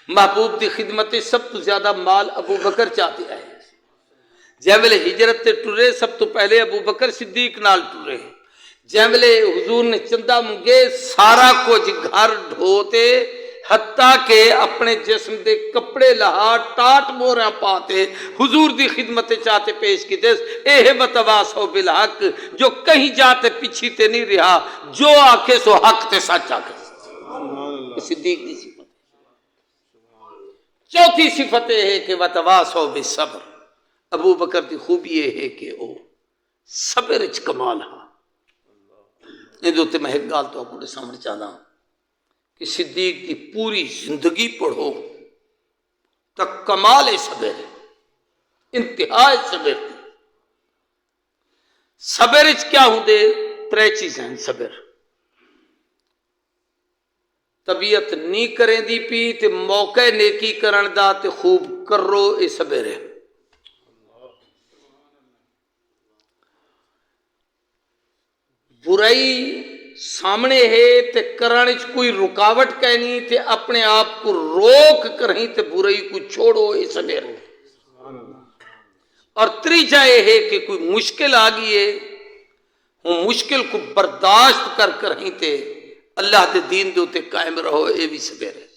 محبوب دی خدمت سب تو زیادہ مال ابو بکر چاہتے آئے جیمل ہجرت تے ٹرے سب تو پہلے ابو بکر صدیق نال ٹرے جیمل حضور نے چندہ منگے سارا کچھ گھر ڈھوتے حتیٰ کہ اپنے جسم دے کپڑے لہا ٹاٹ مورا پاتے حضور دی خدمت چاہتے پیش کی دے اے وتواصوا بالحق جو کہیں جاتے پیچھے تے نہیں رہا جو آکھے سو حق تے سچ آکھے صدیق دی صفت چوتھی صفت ہے کہ وتواصوا بالصبر ابو بکر دی خوبی یہ ہے کہ وہ صبر اچ کمال ہاں یہ دوتے میں ایک گال تو آپ کو سامنے چاہتا ہوں کہ صدیق کی پوری زندگی پڑھو تک کمال صبر انتہائی صبر صبر کیا ہوں دے ترے چیزیں صبر طبیعت نہیں کریں دی پی تے موقع نیکی کرن دا تے خوب کرو اے صبر ہے برائی سامنے ہے تے کرنے کوئی رکاوٹ کہنی تے اپنے آپ کو روک کریں تے برائی کو چھوڑو یہ صبر اور تیجا یہ ہے کہ کوئی مشکل آ گئی ہے وہ مشکل کو برداشت کر کریں تے اللہ دے دین دے تے قائم رہو یہ بھی صبر ہے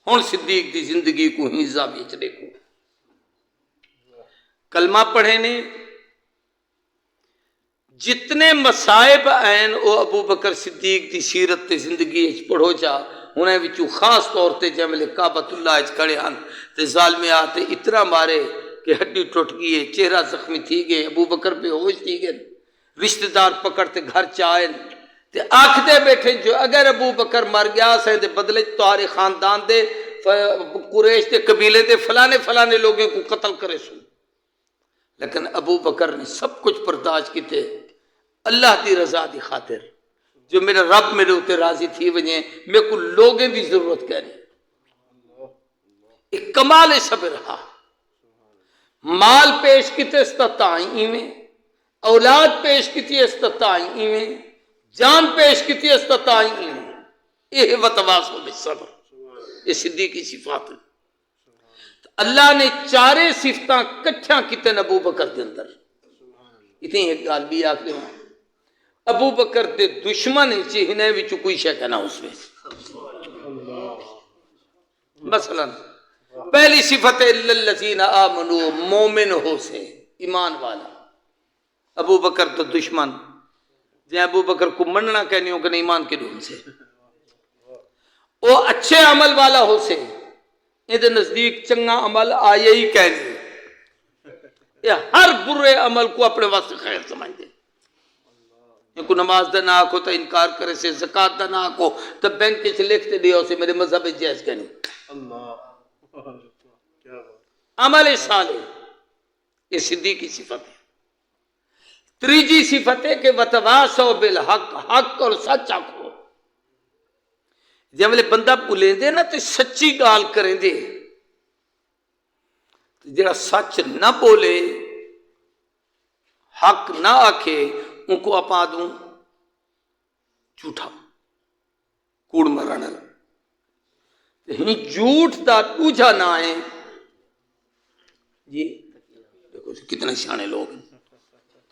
ہن صدیق دی زندگی کو ہنزا بیچ دیکھو کلمہ پڑھے نے جتنے مصائب ہیں وہ ابو بکر صدیق دی سیرت تے زندگی پڑھو جا انہیں وچوں خاص طور تے جملے کعبۃ اللہ اچ کھڑے ہن تے ظالم آتے اتنا مارے کہ ہڈی ٹوٹ گئی ہے چہرہ زخمی تھی گئے ابو بکر بے ہوش تھی گئے رشتہ دار پکڑتے گھر چائے تے آکھدے بیٹھے جو اگر ابو بکر مر گیا سے دے بدلے تمہارے خاندان دے قریش دے قبیلے دے فلانے لوگوں کو قتل کرے سو لیکن ابو بکر نے سب کچھ برداشت کیتے اللہ دی رضا دی خاطر جو میرا رب میرے اوتے راضی تھی وجہ میں کو لوگیں دی ضرورت کہہ رہی ایک کمال صبر رہا مال پیش کیتے استطاعی میں اولاد پیش کیتی استطاعی میں جان پیش کیتی استطاعی میں یہ وتواصوا بالصبر یہ صدیقی صفات ہے اللہ نے چارے صفتاں کٹھیاں کیتے ابو بکر کے اندر اتنی ایک گال بھی آخری ہوں ابو بکر دے دشمن چہنے وچ کوئی شے کہنا اس میں مثلا پہلی صفت الذین آمنوا مومن ہو سے ایمان والا ابو بکر تو دشمن جے ابو بکر کو مننا کہنی ہو کہ ایمان کے ڈھون سے وہ اچھے عمل والا ہو سے یہ نزدیک چنگا عمل آیا ہی کہنی یہ ہر برے عمل کو اپنے واسطے خیر سمجھ دے کو نماز دا نہ آکھو تو انکار کرے سے زکاة دا نہ آکھو تو بینک کے سے لکھتے دیا اسے میرے مذہب جائز کہنی عمل صالح یہ صدیقی صفت ہے تریجی صفت ہے کہ وتواصوا بالحق حق اور سچ آکھو جب بندہ بھولیں دے نا تو سچی گال کریں دے جڑا سچ نہ بولے حق نہ آکھے ان کو اپا دوں جھوٹا کوڑ مرنا ہی جھوٹ دا دوجا نہ ہے جی دیکھو کتنے سیانے لوگ ہیں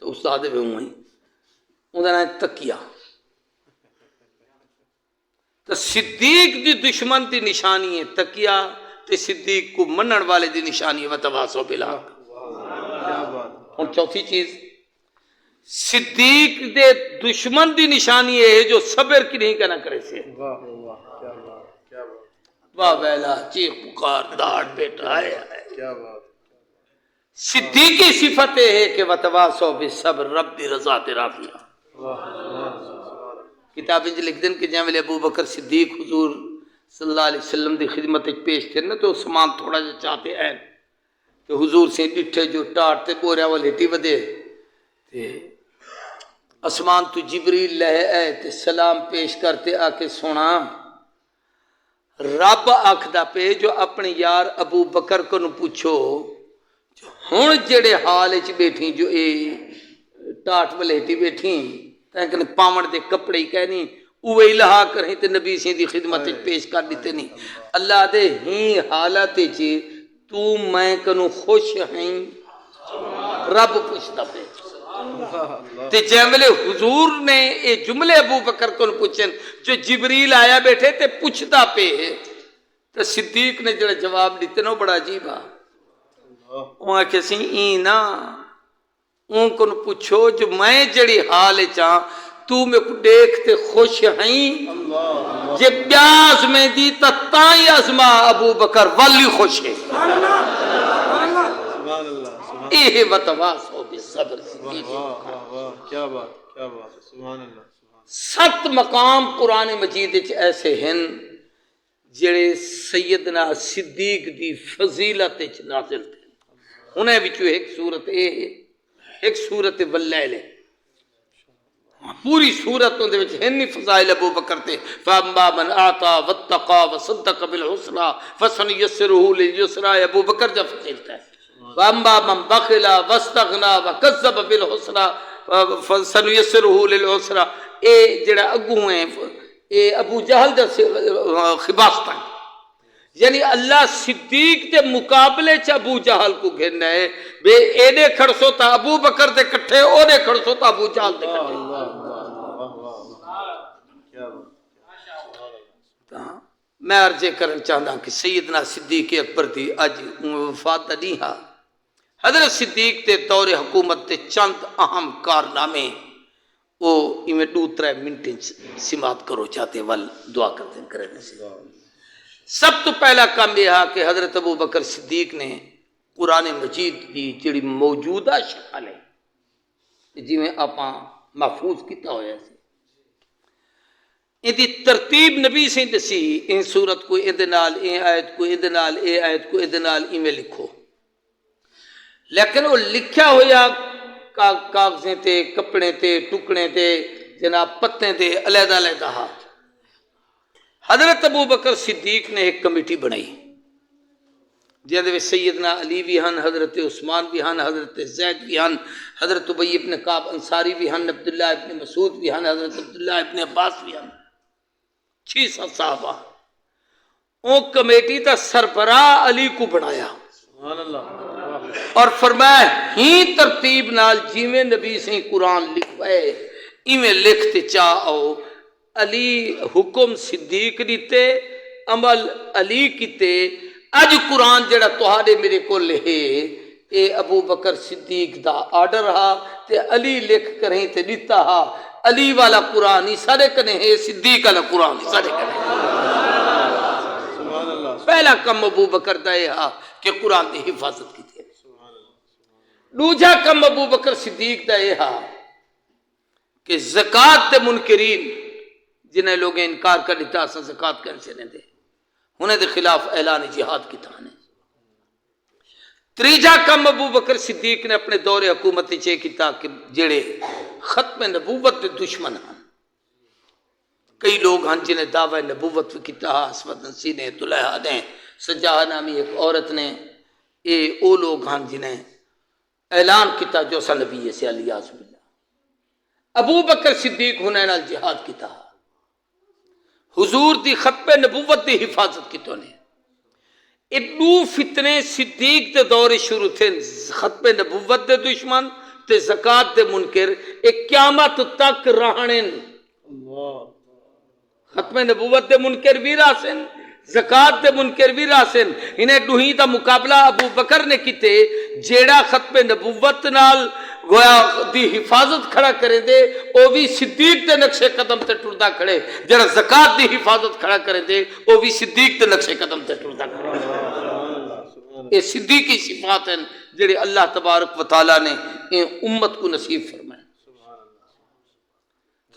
تو استاد بھی ہوں انہوں نے تکیہ تو صدیق دی دشمن دی نشانی ہے تکیہ تے صدیق کو منن والے دی نشانی ہے وتواصوا بالحق اور چوتھی چیز صدیق دے دشمن دی نشانی ہے جو صبر کی نہیں کہنا کرے سے واہ بیلا چیخ پکار داڑ بیٹا ہے صدیقی صفت ہے کہ وتواصوا بالصبر رب دی رضا تے راضیہ کتابیں لکھ دیں کہ جہاں ویلے ابو بکر صدیق حضور صلی اللہ علیہ وسلم دی خدمت پیش تھے نا تو سامان تھوڑا جا چاہتے ہیں تو حضور سے ڈٹھے جو ٹاٹ تے بوریا والیٹی ودے تے اسمان تو جبریل لہے اے تے سلام پیش کرتے آ کے سونا رب آکھدا پہ جو اپنے یار ابو بکر کو نو پوچھو ہن جڑے حال وچ بیٹھی جو اے ٹاٹ ولیٹی بیٹھی تاکہ پاون دے کپڑے ہی کہنی اوے لہا کریں تے نبی سی دی خدمت پیش کر دیتے نہیں اللہ دے ہی حالت وچ تو میں کنو خوش ہیں رب پوچھتا پہ تے جیملے حضور نے یہ جملے ابو بکر کو پوچھن جو جبریل آیا بیٹھے تے پوچھتا پہ تے صدیق نے جڑا جواب دیتے نا بڑا عجیب ہے وہاں کسی اینا ان کو پوچھو جو میں جڑی حال چاہ تو میں کو دیکھتے خوش ہیں جے پیاز میں دی تتائی ازما ابو بکر والی خوش ہے اے وتواصوا بالصبر کیا بات سبحان اللہ 7 مقام قرآن مجید ایسے ہیں جڑے سیدنا صدیق دی فضیلت نازل تھے انہیں بچو ایک صورت اے ایک صورت واللیل ہے پوری صورتوں دے وچ ہنی فضائل ابو بکر تے فاما من اعطى واتقى وصدق بالحسنى فسنيسره لليسرى ابو بکر جب فضیلت ہے واما من بخل واستغنى وكذب بالحسنى فسنيسره للعسرى اے جڑا اگوں ہے اے ابو جہل دا خباست ہے یعنی اللہ صدیق دے مقابلے چ ابو جہل کو گھننا ہے بے اینے کھڑسو تا ابو بکر دے کٹھے اونے کھڑسو تا ابو جہل دے کٹھے میں عرض کرن چاہتا کہ سیدنا صدیق اکبر دی اج وفات نہیں ہا حضرت صدیق تے دور حکومت تے چند اہم کارنامے وہ ایویں 2-3 منٹ سماعت کرو چاہتے ول دعا کرتے ہیں کرنے سے سب تو پہلا کام یہ ہے کہ حضرت ابو بکر صدیق نے قرآن مجید کی جڑی موجودہ شکل ہے جی میں آپ محفوظ کیتا ہویا سی یہ ترتیب نبی سے دسی ان صورت کو ادنال این آیت کو ادنال اے آیت کو ادنال میں لکھو لیکن وہ لکھا ہویا کاغذیں تے کپڑے تے ٹکڑے تے جناب پتے تے علیحدہ علیحدہ ہاتھ حضرت ابو بکر صدیق نے ایک کمیٹی بنائی جہاں سیدنا علی بھی ہن حضرت عثمان بھی ہن حضرت زید بھی ہن حضرت ابی ابن کعب انصاری بھی ہن عبداللہ ابن مسعود بھی ہن حضرت عبداللہ ابن عباس بھی ہن 6 صحابہ وہ کمیٹی تا سربراہ علی کو بنایا اور فرمایا ہی ترتیب نال جیویں نبی سے قرآن لکھوائے ایویں لکھتے چاہو علی حکم صدیق دیتے عمل علی کیتے اج قرآن جڑا تہاڈے میرے کول ہے اے ابو بکر صدیق دا آرڈر ہا تے علی لکھ کریں تے دیتا ہا علی والا قرآن ہی سارے کنے ہے صدیق والا قرآن ہی سارے کنے سبحان اللہ پہلا کم ابو بکر دا یہ ہا کہ قرآن دی حفاظت کی تھی دوجا کم ابو بکر صدیق دا یہ ہا کہ زکوٰۃ دے منکرین جنہیں لوگ انکار کر دیتا اسا زکوٰۃ کیسے نہیں دے انہیں دے خلاف اعلان جہاد کی تھانے تریجا کم ابو بکر صدیق نے اپنے دور حکومت چے کیتا کہ جڑے ختم نبوت دے دشمن ہیں کئی لوگ ہیں جنہیں دعوی نبوت کیتا اسود نسی نے طلحہ نے سجاہ نامی ایک عورت نے او لوگ ہیں جنہیں اعلان کیتا جو سا نبی ہے سے علی اعوذ باللہ ابو بکر صدیق ہنے نال جہاد کیتا حضور دی ختم نبوت دی حفاظت کیتوں نے ادو فتنے صدیق دے دور شروع تھے ختم نبوت دے دشمن تے زکوٰۃ دے منکر ایک قیامت تک رہنے ختم نبوت دے منکر بھی راسن زکوٰۃ دے منکر بھی راسن انہیں دوہی دا مقابلہ ابو بکر نے کیتے جیڑا ختم نبوت نال گویا دی حفاظت کھڑا کرے دے او بھی صدیق دے نقشے قدم تے ٹردا کھڑے جڑا زکوٰۃ دی حفاظت کھڑا کرے دے او بھی صدیق دے نقشے قدم تے ٹردا کھڑے یہ صدیقی صفات ہیں جڑے اللہ تبارک و تعالی نے امت کو نصیب فرمائے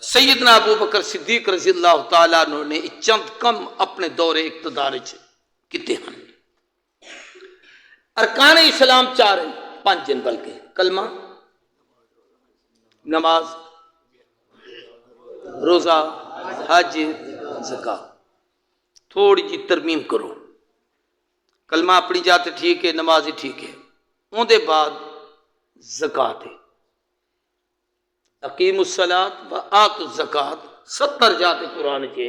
سیدنا ابو بکر صدیق رضی اللہ تعالیٰ عنہ نے چند کم اپنے دور اقتدار کیتے ہیں ارکان اسلام 4-5 ہیں بلکہ کلمہ نماز روزہ حج زکوٰۃ تھوڑی جی ترمیم کرو کلمہ اپنی جاتے ٹھیک ہے نماز ہی ٹھیک ہے ان دے بعد زکوٰۃ ہے اقیم الصلاۃ و آتوا الزکوٰۃ 70 جاتے قرآن کے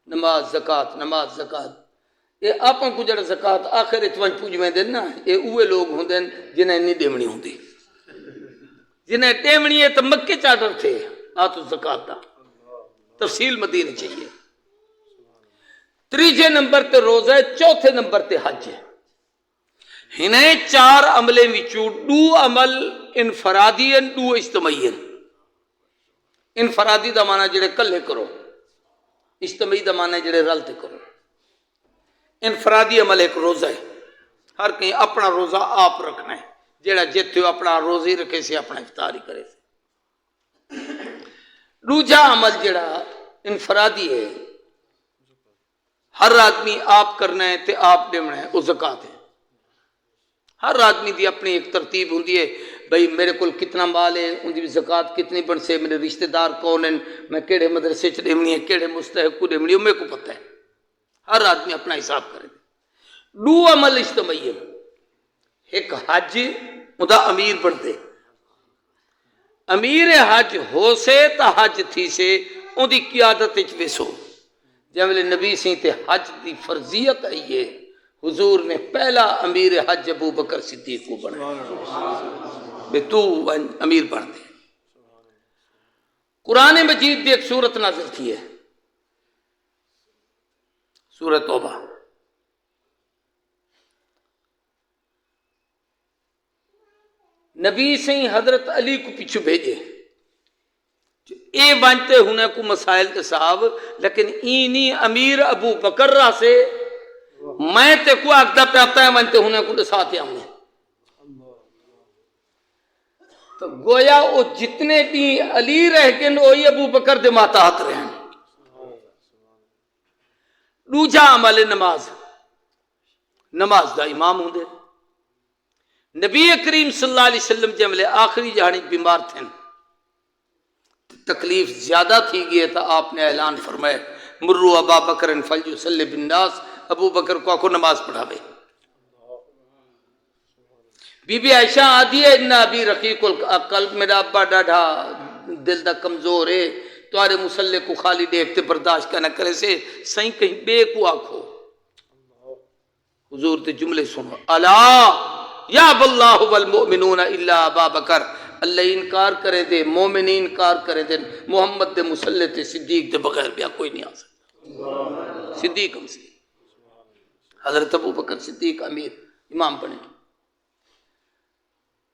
نماز زکوٰۃ نماز زکوٰۃ یہ آپ کو جڑا زکوٰۃ آخر اتوان پوج میں دین نا یہ اوے لوگ ہوں دین جنہیں نہیں دیمنی ہوں دی جنہیں دیمنی ہے تو مکے چاٹر تھے آتوا الزکوٰۃ دا تفصیل مدینہ چاہیے تریجے نمبر تے روزہ ہے چوتھے نمبر تے حج ہے ہنہیں 4 عملیں وچوں 2 عمل انفرادی ہیں 2 اجتماعی ہیں انفرادی دا معنی جڑے کلے کرو اجتماعی دا معنی جڑے رلتے کرو انفرادی عمل ایک روزہ ہے ہر کہیں اپنا روزہ آپ رکھنا ہے جڑا جیتے ہو اپنا روزی رکھے سے اپنا افطاری کرے سے دوجا عمل جڑا انفرادی ہے ہر آدمی آپ کرنا ہے تے آپ دینا ہے وہ زکوٰۃ ہے ہر آدمی دی اپنی ایک ترتیب ہوندی ہے بھئی میرے کول کتنا مال ہے ان دی زکوٰۃ کتنی بن سے میرے رشتہ دار کون ہیں میں کیڑے مدرسے چ دیونی ہے کیڑے مستحق کو دیونی ہے میرے کو پتہ ہے ہر آدمی اپنا حساب کرے 2 عمل اجتماعی ہے ایک حج ادا امیر بنتے امیر حج ہو سے تا حج تھی سے ان دی قیادت وچ ویسو جب نبی سی تے حج دی فرضیت آئی ہے حضور نے پہلا امیر حج ابو بکر صدیق کو بنا بے تو امیر بن دے قرآن مجید دی ایک سورت نازل تھی ہے سورۃ توبہ نبی سے حضرت علی کو پیچھے بھیجے اے بانتے ہونے کو مسائل کے صاحب لیکن اینی امیر ابو بکر را سے میں تے کو اگدہ پہ آتا ہے مانتے ہونے کو ساتھ ہم نے تو گویا وہ جتنے دی علی رہ کے وہی ابو بکر دے ماتحت رہے ہیں دوجا عمل نماز نماز دا امام ہوں دے نبی کریم صلی اللہ علیہ وسلم جب آخری جہانی بیمار تھے تکلیف زیادہ تھی گئی تو آپ نے اعلان فرمایا مرو ابا بکر فلیصلی بالناس ابو بکر کو آکو نماز پڑھاوے بی بی عائشہ آدھی ہے انہا ابھی رقیق القلب میرا ابا ڈاڑھا دل دا کمزور ہے توارے مسلح کو خالی دیکھتے برداشت کا نہ کرے سے سہیں کہیں بے کو آکھو حضور تے جملے سنو الا یا باللہ والمؤمنون الا ابا بکر اللہ انکار کرے دے مومنین انکار کرے دے محمد دے مسلح تے صدیق دے بغیر بیا کوئی نہیں آ سکتا صدیق ہم سے حضرت ابو بکر صدیق امیر امام بنے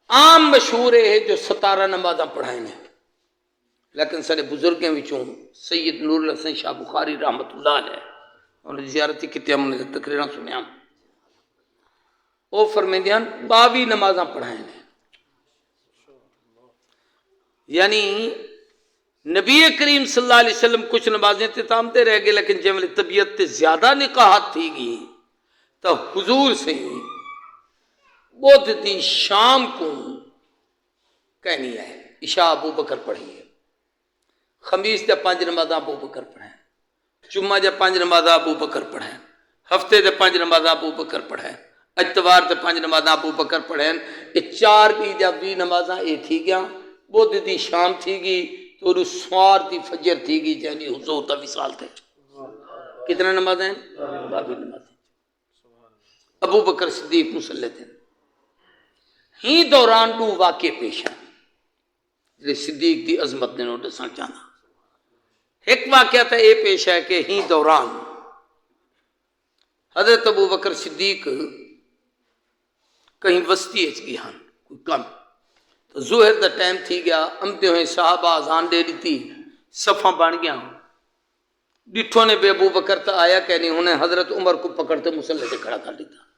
عام مشہور ہے جو 17 نمازاں پڑھائیں ہیں لیکن سارے بزرگیں وچوں سید نور الحسن شاہ بخاری رحمت اللہ علیہ انہوں نے زیارتی کی ہم نے تقریراں سنیا وہ فرمیندیاں 22 نمازاں پڑھائیں ہیں یعنی نبی کریم صلی اللہ علیہ وسلم کچھ نمازیں تامتے رہ گئے لیکن جب طبیعت تے زیادہ نکاحت تھی گئی تو حضور سے بدھ دی شام کو کہنی ہے عشاء ابو بکر پڑھی ہے خمیس دے 5 نمازاں ابو بکر پڑھیں جمعہ دے 5 نمازاں ابو بکر پڑھیں ہفتے دے 5 نمازاں ابو بکر پڑھیں اتوار دے 5 نمازاں ابو بکر پڑھیں یہ 4 دی جب بھی نمازاں یہ تھی گیا بدھ دی شام تھی گئی تو سوار دی فجر تھی گئی یعنی حضور دا وصال تھے کتنا نمازیں ہیں 22 نمازیں ابو بکر صدیق مسلح تھے ہی دوران دو واقع پیش ہیں جلے صدیق دی عظمت نے نوٹس چاہنا ایک واقعہ تھا یہ پیش ہے کہ ہی دوران حضرت ابو بکر صدیق کہیں وسطی اچ گئی ہاں کوئی کم تو ظہر دا ٹائم تھی گیا امتے ہوئے صحابہ آزان دے دیتی صفحہ بن گیا ڈٹھوں نے بے ابو بکر تا آیا کہ نہیں انہیں حضرت عمر کو پکڑتے مسلح سے کھڑا کر دیتا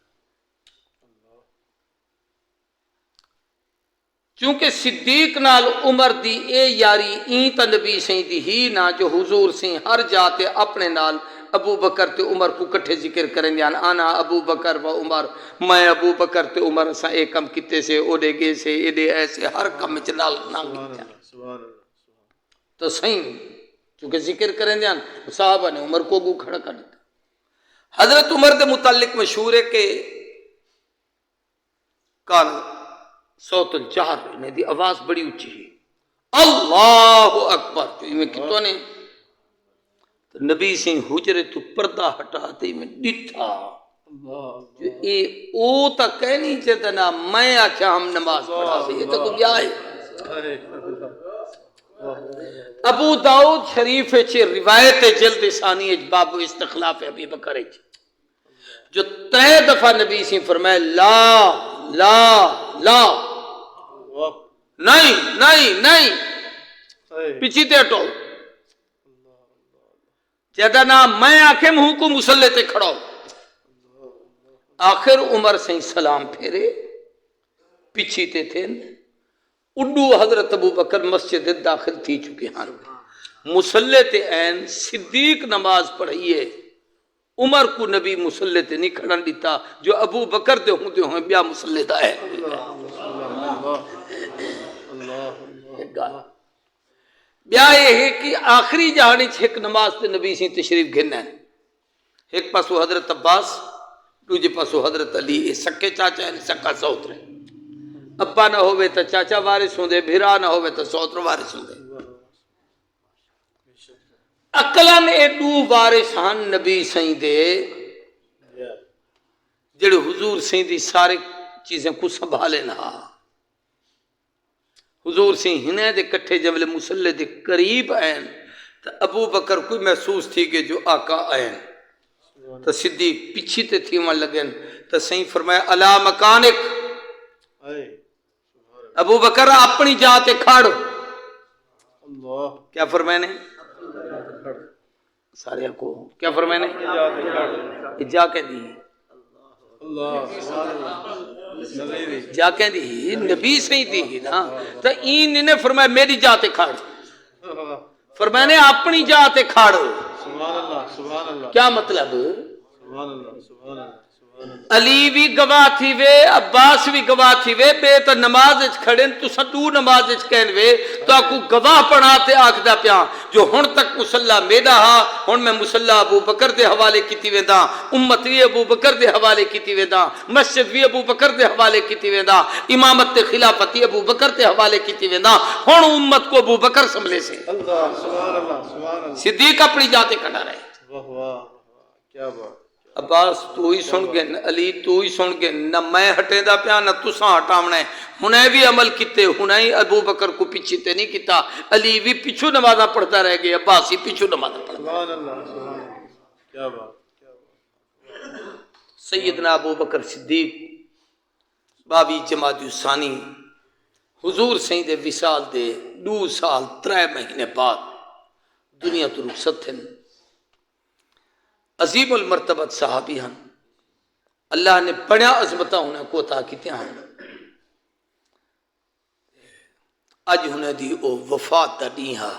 چونکہ صدیق نال عمر دی اے یاری این تا نبی سین دی ہی نا جو حضور سین ہر جاتے اپنے نال ابو بکر تے عمر کو کٹھے ذکر کریں جان آنا ابو بکر و عمر میں ابو بکر تے عمر سا ایک کم کتے سے اوڈے گے سے ایڈے ایسے ہر کم چلال نام گیا تو صحیح چونکہ ذکر کریں جان صحابہ نے عمر کو گو کھڑا کر دیتا حضرت عمر دے متعلق مشہور ہے کہ کان صوت الجہر انہیں دی آواز بڑی اچھی ہے اللہ اکبر جو میں کتوں نے تو نبی سے حجرے تو پردہ ہٹاتے میں ڈٹھا جو اے او تا کہہ نہیں چاہتا نا میں آکھا ہم نماز پڑھا سے یہ تو کو کیا ہے ابو داؤد شریف چھے روایت جلد ثانی باب استخلاف ابی بکر جو 3 دفعہ نبی سے فرمائے لا لا لا نہیں نہیں نہیں پیچھے تے ہٹو جدہ نا میں آکھم ہوں کو مسلح تے کھڑا آخر عمر سے سلام پھیرے پیچھے تے تھے اڈو حضرت ابو بکر مسجد داخل تھی چکے ہاں مسلح تے این صدیق نماز پڑھئیے عمر کو نبی مسلح تے نہیں کھڑا دیتا جو ابو بکر تے ہوں بیا مسلح دا ہے بیا یہ ہے کہ آخری جہانی ایک نماز تے نبی سے تشریف گھننا ہے ایک پاسو حضرت عباس دوجے پاسو حضرت علی سکے چاچا ہے سکا سوتر ہے ابا نہ ہوئے تو چاچا وارث ہوں دے بھرا نہ ہوئے تو سوتر وارث ہوں دے اقلن اے 2 وارثان نبی سائیں دے جڑے حضور سائیں دی سارے چیزیں کو سنبھالے نہ حضور سائیں ہنے دے کٹھے جب مسلح دے قریب آئین تو ابو بکر کوئی محسوس تھی کہ جو آقا آئین تو صدیق پیچھے تے تھی وہاں لگن تو سائیں فرمایا علا مکانک ابو بکر اپنی جاتے کھاڑو کیا فرمائے نے سارے کو کیا فرمائے نے جا کے دی جا کے دی نبی سے ہی دی نا تو این نے فرمایا میری جاتے کھاڑ فرمایا نے اپنی جاتے کھاڑو کیا مطلب علی بھی گواہ تھی وے عباس بھی گواہ تھی وے بے تو نماز کھڑے تو سدو نماز کہن وے تو آکو گواہ پڑھاتے آکھدا پیا جو ہن تک مسلح میرا ہا ہن میں مسلح ابو بکر دے حوالے کیتی ویندا امت بھی ابو بکر دے حوالے کیتی ویندا مسجد بھی ابو بکر دے حوالے کیتی ویندا امامت تے خلافت ابو بکر دے حوالے کیتی ویندا ہن امت کو ابو بکر سنبھلے سے اللہ سبحان اللہ سبحان اللہ صدیق اپنی جاتے کھڑا رہے واہ واہ کیا بات عباس تو ہی سن گے، علی تو ہی سن گے، نہ میں ہٹے دا پیا نہ تساں ہٹاونا ہے، ہنے بھی عمل کیتے، ہنے ہی ابو بکر کو پیچھے تے نہیں کیتا، علی بھی پیچھو نمازہ پڑھتا رہ گیا، عباس ہی پیچھو نمازہ پڑھتا۔ سبحان اللہ سبحان اللہ، کیا بات کیا بات۔ سیدنا ابو بکر صدیق 22 جمادی الثانی حضور سائیں دے وصال دے 2 سال 3 مہینے بعد دنیا تو رخصت تھن، عظیم المرتبت صحابی ہن، اللہ نے بڑا عظمتہ انہیں کو عطا کیتے ہیں، اج انہیں دی او وفات دا ڈی ہا،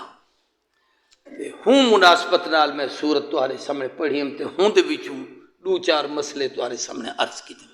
ہوں مناسبت نال میں سورت تہاڈے سامنے پڑھی ہم تے ہوں دے وچوں 2-4 مسئلے تہاڈے سامنے عرض کیتے۔